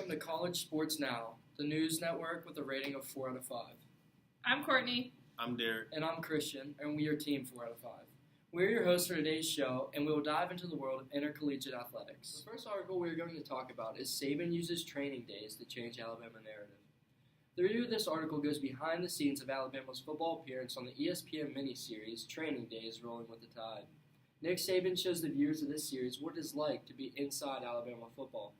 Welcome to College Sports Now, the news network with a rating of 4 out of 5. I'm Courtney. I'm Derek. And I'm Christian, and we are Team 4 out of 5. We're your hosts for today's show, and we will dive into the world of intercollegiate athletics. The first article we're going to talk about is Saban uses training days to change Alabama narrative. The review of this article goes behind the scenes of Alabama's football appearance on the ESPN miniseries Training Days Rolling with the Tide. Nick Saban shows the viewers of this series what it is like to be inside Alabama football.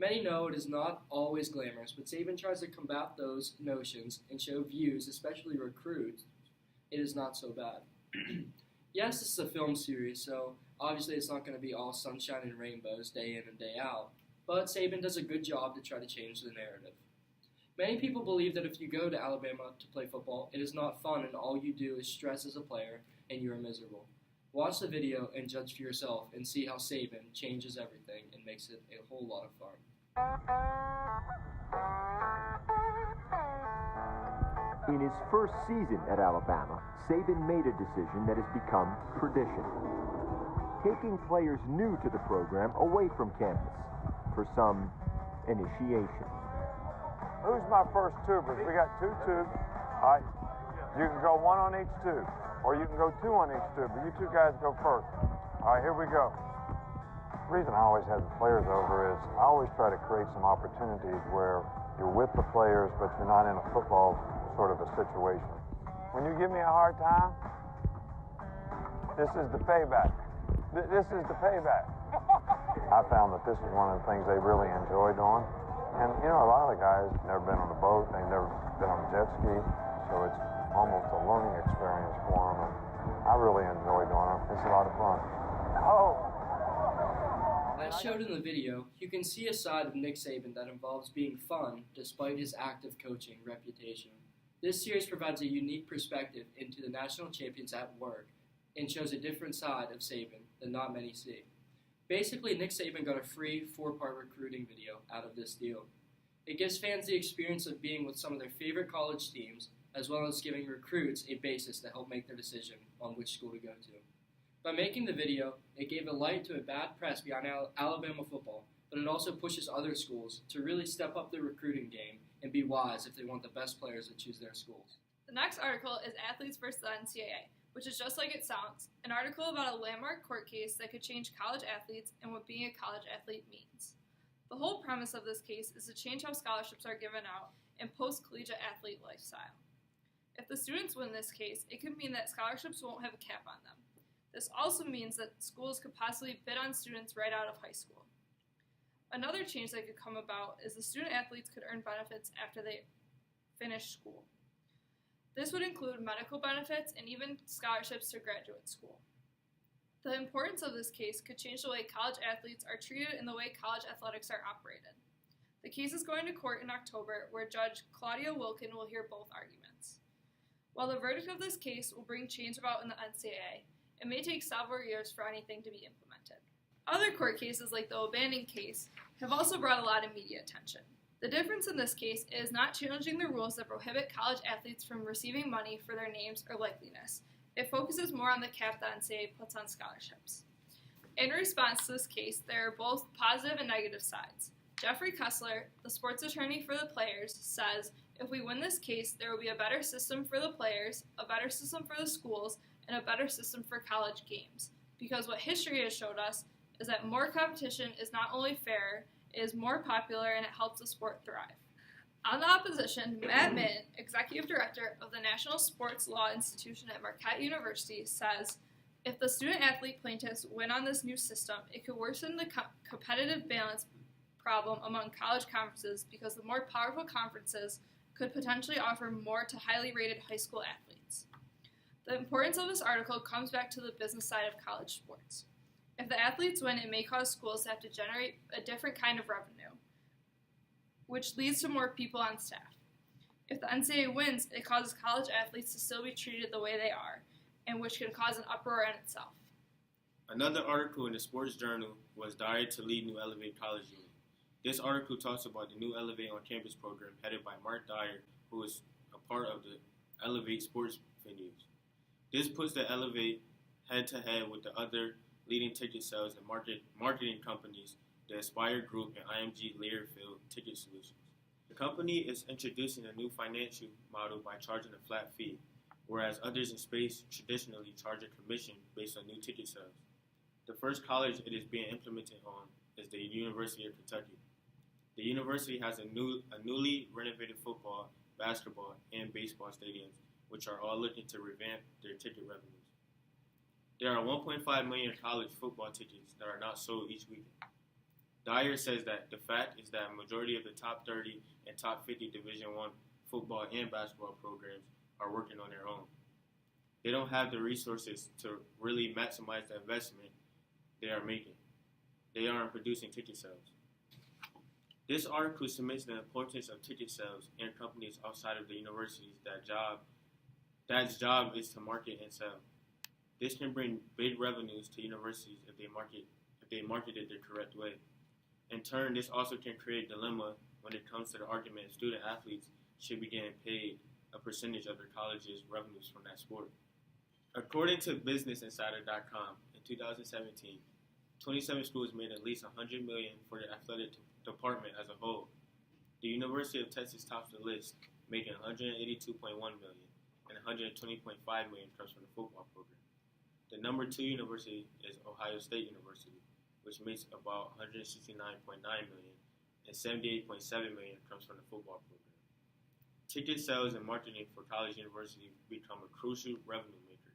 Many know it is not always glamorous, but Saban tries to combat those notions and show views, especially recruits, it is not so bad. Yes, this is a film series, so obviously it's not going to be all sunshine and rainbows day in and day out, but Saban does a good job to try to change the narrative. Many people believe that if you go to Alabama to play football, it is not fun and all you do is stress as a player and you are miserable. Watch the video and judge for yourself and see how Saban changes everything and makes it a whole lot of fun. In his first season at Alabama, Saban made a decision that has become tradition. Taking players new to the program away from campus for some initiation. Who's my first tubers? We got 2 tubes. All right. You can go 1 on each tube, or you can go 2 on each tube, but you 2 guys go first. All right, here we go. The reason I always have the players over is I always try to create some opportunities where you're with the players, but you're not in a football sort of a situation. When you give me a hard time, this is the payback. This is the payback. I found that this is one of the things they really enjoy doing. And, you know, a lot of the guys have never been on a boat, they've never been on a jet ski, so it's almost a learning experience for them. And I really enjoy doing it. It's a lot of fun. Oh! As showed in the video, you can see a side of Nick Saban that involves being fun despite his active coaching reputation. This series provides a unique perspective into the national champions at work and shows a different side of Saban that not many see. Basically, Nick Saban got a free 4-part recruiting video out of this deal. It gives fans the experience of being with some of their favorite college teams, as well as giving recruits a basis to help make their decision on which school to go to. By making the video, it gave a light to a bad press behind Alabama football, but it also pushes other schools to really step up their recruiting game and be wise if they want the best players to choose their schools. The next article is Athletes versus the NCAA, which is just like it sounds, an article about a landmark court case that could change college athletes and what being a college athlete means. The whole premise of this case is to change how scholarships are given out in post-collegiate athlete lifestyle. If the students win this case, it could mean that scholarships won't have a cap on them. This also means that schools could possibly bid on students right out of high school. Another change that could come about is the student athletes could earn benefits after they finish school. This would include medical benefits and even scholarships to graduate school. The importance of this case could change the way college athletes are treated and the way college athletics are operated. The case is going to court in October, where Judge Claudia Wilkin will hear both arguments. While the verdict of this case will bring change about in the NCAA, it may take several years for anything to be implemented. Other court cases, like the O'Bannon case, have also brought a lot of media attention. The difference in this case is not challenging the rules that prohibit college athletes from receiving money for their names or likeliness. It focuses more on the cap the NCAA puts on scholarships. In response to this case, there are both positive and negative sides. Jeffrey Kessler, the sports attorney for the players, says, if we win this case, there will be a better system for the players, a better system for the schools, and a better system for college games. Because what history has showed us is that more competition is not only fair, it is more popular, and it helps the sport thrive. On the opposition, Matt Minton, executive director of the National Sports Law Institution at Marquette University, says, if the student-athlete plaintiffs win on this new system, it could worsen the competitive balance problem among college conferences because the more powerful conferences could potentially offer more to highly rated high school athletes. The importance of this article comes back to the business side of college sports. If the athletes win, it may cause schools to have to generate a different kind of revenue, which leads to more people on staff. If the NCAA wins, it causes college athletes to still be treated the way they are, and which can cause an uproar in itself. Another article in the Sports Journal was Dyer to lead New Elevate College Union. This article talks about the new Elevate on Campus program headed by Mark Dyer, who is a part of the Elevate sports venues. This puts the Elevate head-to-head with the other leading ticket sales and marketing companies the Aspire Group, and IMG Learfield Ticket Solutions. The company is introducing a new financial model by charging a flat fee, whereas others in space traditionally charge a commission based on new ticket sales. The first college it is being implemented on is the University of Kentucky. The university has a newly renovated football, basketball, and baseball stadiums, which are all looking to revamp their ticket revenues. There are 1.5 million college football tickets that are not sold each weekend. Dyer says that the fact is that a majority of the top 30 and top 50 Division I football and basketball programs are working on their own. They don't have the resources to really maximize the investment they are making. They aren't producing ticket sales. This article submits the importance of ticket sales and companies outside of the universities that's job is to market and sell. This can bring big revenues to universities if they market it the correct way. In turn, this also can create a dilemma when it comes to the argument of student athletes should be getting paid a percentage of their college's revenues from that sport. According to BusinessInsider.com, in 2017, 27 schools made at least $100 million for the athletic department as a whole. The University of Texas tops the list, making $182.1 million, and $120.5 million comes from the football program. The number 2 university is Ohio State University, which makes about $169.9 million, and $78.7 million comes from the football program. Ticket sales and marketing for college universities become a crucial revenue maker,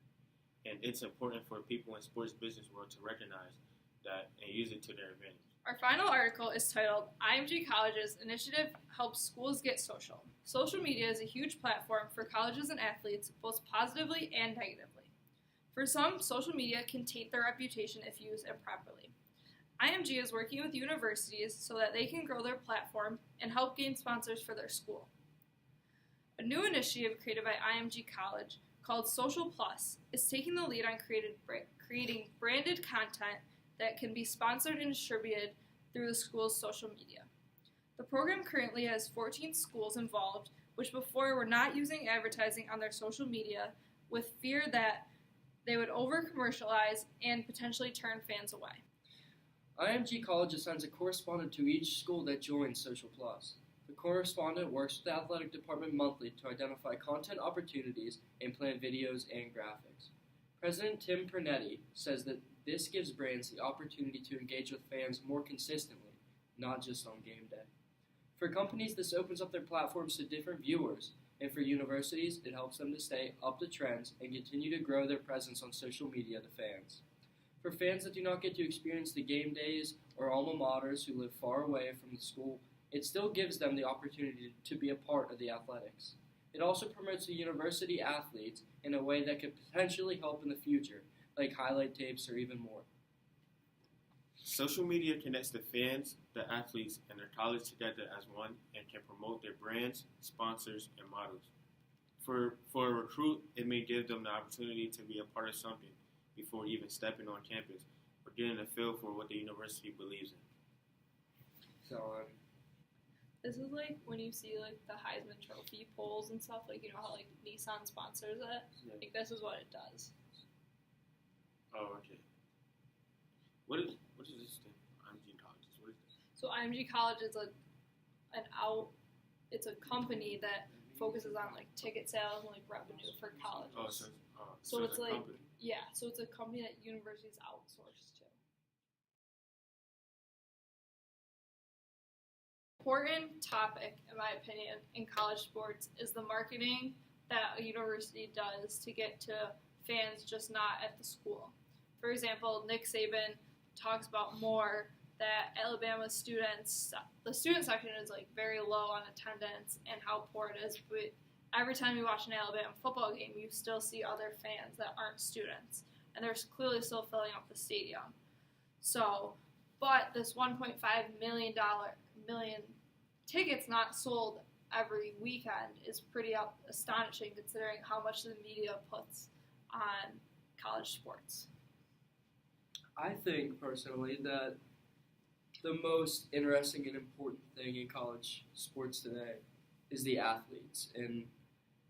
and it's important for people in sports business world to recognize that and use it to their advantage. Our final article is titled, IMG College's Initiative Helps Schools Get Social. Social media is a huge platform for colleges and athletes, both positively and negatively. For some, social media can taint their reputation if used improperly. IMG is working with universities so that they can grow their platform and help gain sponsors for their school. A new initiative created by IMG College called Social Plus is taking the lead on creating branded content that can be sponsored and distributed through the school's social media. The program currently has 14 schools involved, which before were not using advertising on their social media with fear that they would over-commercialize and potentially turn fans away. IMG College assigns a correspondent to each school that joins Social Plus. The correspondent works with the athletic department monthly to identify content opportunities and plan videos and graphics. President Tim Pernetti says that this gives brands the opportunity to engage with fans more consistently, not just on game day. For companies, this opens up their platforms to different viewers, and for universities, it helps them to stay up to trends and continue to grow their presence on social media to fans. For fans that do not get to experience the game days or alma maters who live far away from the school, it still gives them the opportunity to be a part of the athletics. It also promotes the university athletes in a way that could potentially help in the future, like highlight tapes or even more. Social media connects the fans, the athletes, and their college together as one and can promote their brands, sponsors, and models. For a recruit, it may give them the opportunity to be a part of something before even stepping on campus or getting a feel for what the university believes in. So, This is like when you see like the Heisman Trophy polls and stuff, like you know how like Nissan sponsors it? Yeah. Like this is what it does. Oh, okay. What is this thing? IMG Colleges. What is this? So IMG College is it's a company that focuses on like ticket sales and like revenue for colleges. So it's a like company. so it's a company that universities outsource to. Important topic, in my opinion, in college sports is the marketing that a university does to get to fans, just not at the school. For example, Nick Saban talks about more that Alabama students, the student section is like very low on attendance and how poor it is. But every time you watch an Alabama football game, you still see other fans that aren't students, and they're clearly still filling up the stadium. So, but this $1.5 million tickets not sold every weekend is pretty astonishing considering how much the media puts on college sports. I think personally that the most interesting and important thing in college sports today is the athletes, and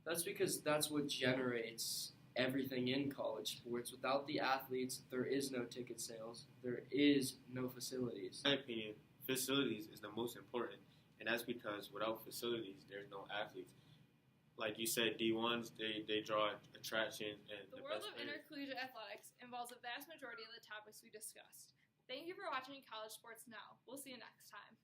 that's because that's what generates everything in college sports. Without the athletes, there is no ticket sales. There is no facilities. In my opinion, facilities is the most important, and that's because without facilities, there's no athletes. Like you said, D1s, they draw attraction and The the world best of players. intercollegiate athletics involves a vast majority of the topics we discussed. Thank you for watching College Sports Now. We'll see you next time.